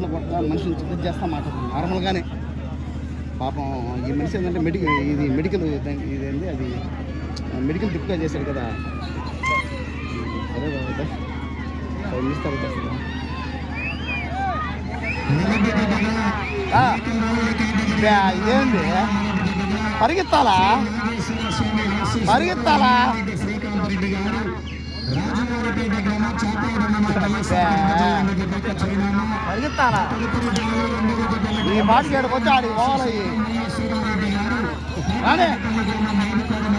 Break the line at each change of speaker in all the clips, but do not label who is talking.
బట్టలు కొట్టా మనుషులు చిత్త చేస్తా మాట్లాడుతుంది నార్మల్గానే. పాపం ఈ మనిషి ఏంటంటే మెడికల్ ఇదేంటి అది మెడికల్ డిప్గా చేశాడు కదా. సరే బాబు 5 నిమిషాలు ఇదేంది పరిగెత్తాలా పరిగెత్తాలా పరిగెత్తాలా ఈ పాటికి ఏడుకొచ్చి ఆడికి పోవాలి. కానీ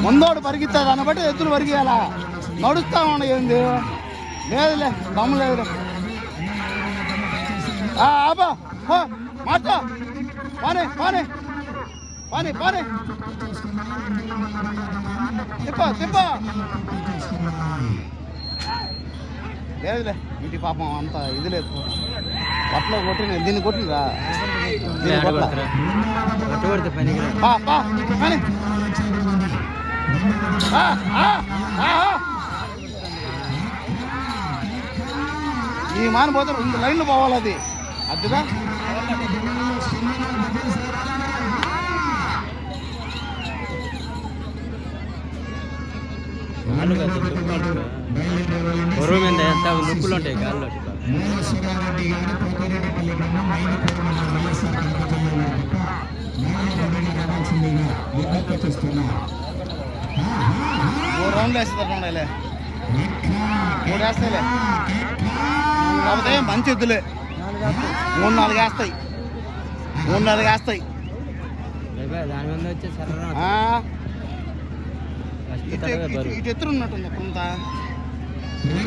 ముందోడు పరిగెత్తా దాన్ని బట్టి ఎత్తులు పరిగెయాలా. నడుస్తా ఉండ ఏంది లేదులే దమ్ము లేదులే. అబ్బా మాతో పానే పానే పానే పానే తిప్ప తిప్ప లేదులే. ఇంటి పాపం అంత ఇది లేదు. బట్టలో కొట్టిన దీన్ని కొట్టినరా ఈ మాన పోతే 2 లైన్లు పోవాలి. అది అదిగా
బరువు మీద ఎంత నొప్పులు ఉంటాయి గాల్లో.
మూడు రౌండ్లు వేస్తుందండి. 3 వేస్తాయిలే కాకపోతే మంచి ఎద్దులే 3-4 వేస్తాయి. 3-4 వేస్తాయి.
దాని మీద వచ్చే
ఇటు ఎత్తులు ఉన్నట్టుంది కొంత. ఎన్ని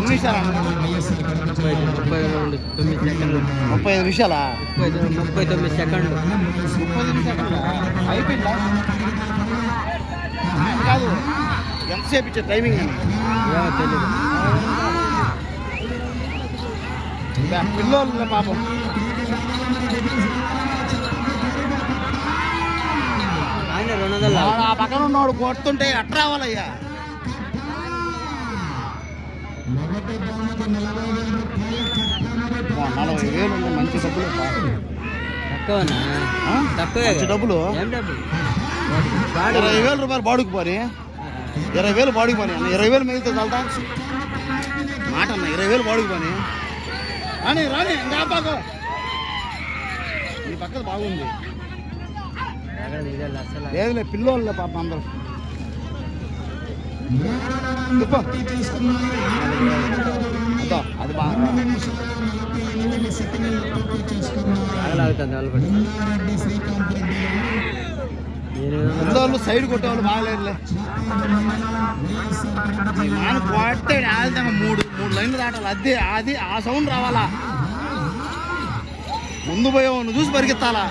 నిమిషాలు? 35 నిమిషాలా?
39 సెకండ్లు.
35 సెకండ్లా అయిపోయిందా? కాదు ఎంతసేపు ఇచ్చే టైమింగ్ అని
తెలియదు.
పిల్లోళ్ళు పాపం
ఆయన 200
ఆ పక్కన ఉన్నవాడు కొడుతుంటే అట్ రావాలయ్యా. 40,000 ఉంది. మంచి డబ్బులు
తక్కువనా? తక్కువే
డబ్బులు. 20,000 రూపాయలు బాడుకు పోని 20,000 బాడుకు పోని 20,000 మిగిలితే చల్తా మాట అన్న 20,000 బాడుకు పోని రాని రాని ఇంకా పాకు ఈ పక్కన బాగుంది. లేదులే పిల్లోళ్ళే పాప అందరూ. అది బాగా పిల్లోళ్ళు సైడ్ కొట్టేవాళ్ళు బాగలేదులే. నాన్న కొట్టే ఆల్దంగా 3 లైన్లు దాటాలి. అది ఆ సౌండ్ రావాలా. ముందు పోయేవాడిని చూసి పరిగెత్తాలా.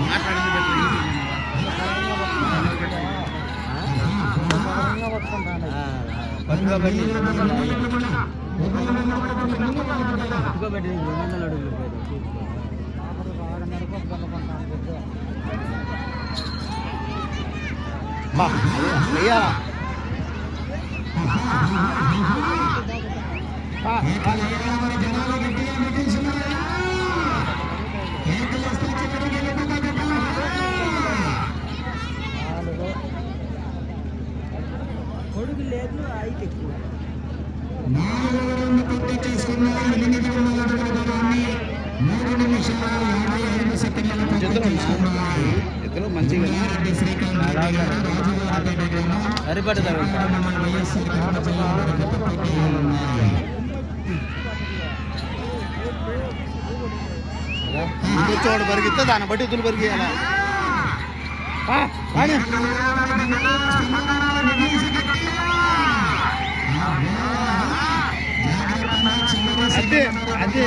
మాట్లాడింది వెయ్యాలా.
కొడుకు లేదు అయితే ఎక్కువ
ఎద్దులు మంచిగా
సరిపడతారు.
చోటు పరిగిస్తే దాన్ని బట్టి ఎద్దులు పరిగేయాలా. అదే అదే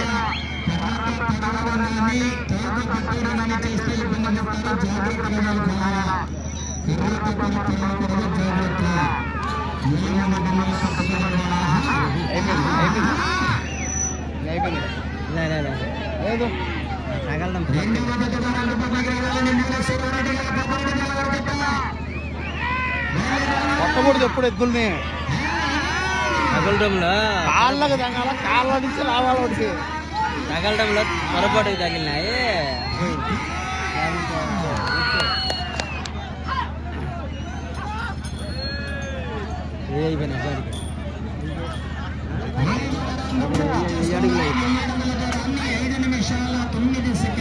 అయిపోయింది.
లేదు తగలడం
కొట్టకూడదు ఎప్పుడు ఎద్దుల్ని.
తగలడంలో
కాళ్ళకు తగాల, కాళ్ళ నుంచి రావాలి వాడికి.
తగలడంలో పొరపాటుకు తగిలినాయి. ఏ అయిపోయినాయి గాడికి. ఈ అడుగులు అయిపోయి.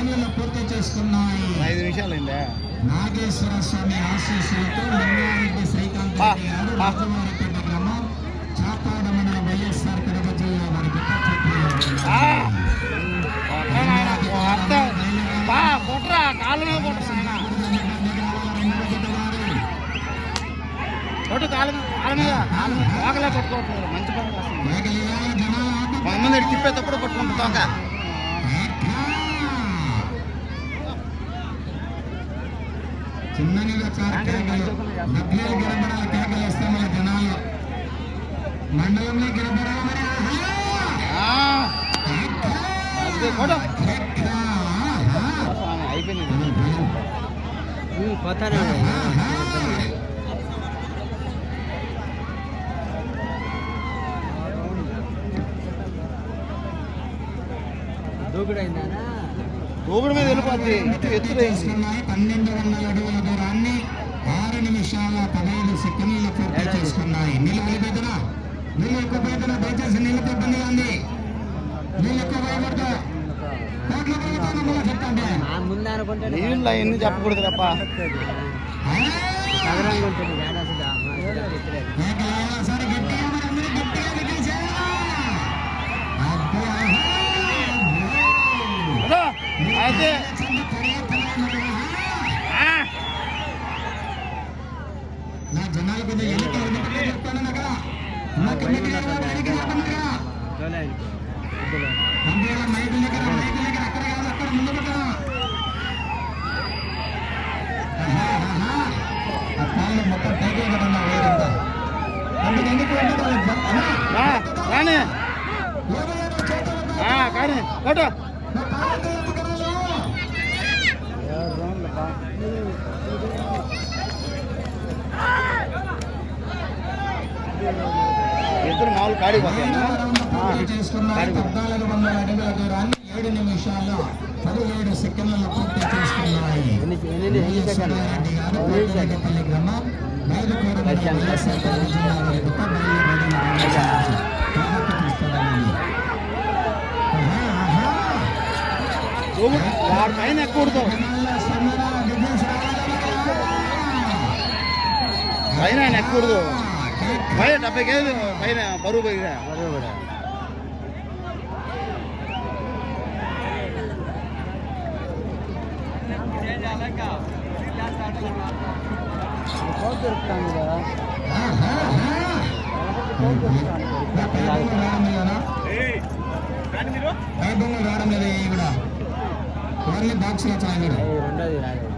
5 పూర్తి చేసుకున్నాయి.
5 నిమిషాలు అయిందా?
నాగేశ్వర స్వామి ఆశీస్సులతో లింగారెడ్డి శ్రీకాంత్
బా,
రెడ్డి గారు
బా.
రాజవారిపేట గ్రామం చాపాడ మండలం వైఎస్ఆర్ కడప జిల్లా వారి
ఆ, కొట్రా నాయనా, కొట్రా. బా, కొట్రా, కాళ్ళ మీద కొట్రా నాయనా. కొట్టు కాళ్ళ మీద తోకలే పట్టుకోవట్లేదు. మంచి పని చేస్తుంది. కొంతమంది తిప్పేటప్పుడు పట్టుకుంటు తోక.
చిన్నగా గిరబడాల కేకలేస్తే మన జనాలు మండలంలో గిరబడాల
అయిపోయింది.
పోతానే దూకుడైందా?
దూకుడు మీద వెళ్ళిపోద్ది. ఎత్తుడైంది.
1200 అడుగుల దూరాన్ని 6 నిమిషాల 15 సెకండ్లు పూర్తి చేసుకున్నాయి. నీళ్ళు ఎక్కువ పోయిన దయచేసి నీళ్ళతో ఇబ్బంది ఉంది. నీళ్ళు ఎక్కువ పోయకూడదు. చెప్పండి.
ముందు అనుకుంటే
నీళ్ళు అవన్నీ చెప్పకూడదు తప్ప.
సదరంగా ఉంటుంది.
సరే గట్టిగా మరి గట్టిగా పెట్టేసారా?
అయితే
నా జనాల కొద్ది ఎన్నిక చెప్తాను అక్కడ నా కమిటీ మైకుల దగ్గర అక్కడ కాదు, అక్కడ ముందు పెట్టడం. ఆ కాళ్ళు మొత్తం టైటిల్ కట్టండి వేరంతా. అందుకు ఎందుకు
రాని కానీ కొట్టు. ఇద్దరు మామూలు కాడికి పోతాయి.
1400 అడుగుల దూరాన్ని 7 నిమిషాల 17 సెకండ్లలో పూర్తి చేసుకున్నాయి. రెడ్డి గారు కోటరెడ్డిపల్లి గ్రామం మైదుకూరు మండలం వైఎస్ఆర్ కడప జిల్లా వారి గొప్ప బయలుదేరిన
వాడి పైన ఎక్కకూడదు. పైన ఆయన ఎక్కకూడదు. పైన 70 కేజీలు పైన బరువు పోయిరా.
రావడం లేదు కూడా ఓన్లీ బాక్స్ లో చాలు.
రెండోది రాలేదు.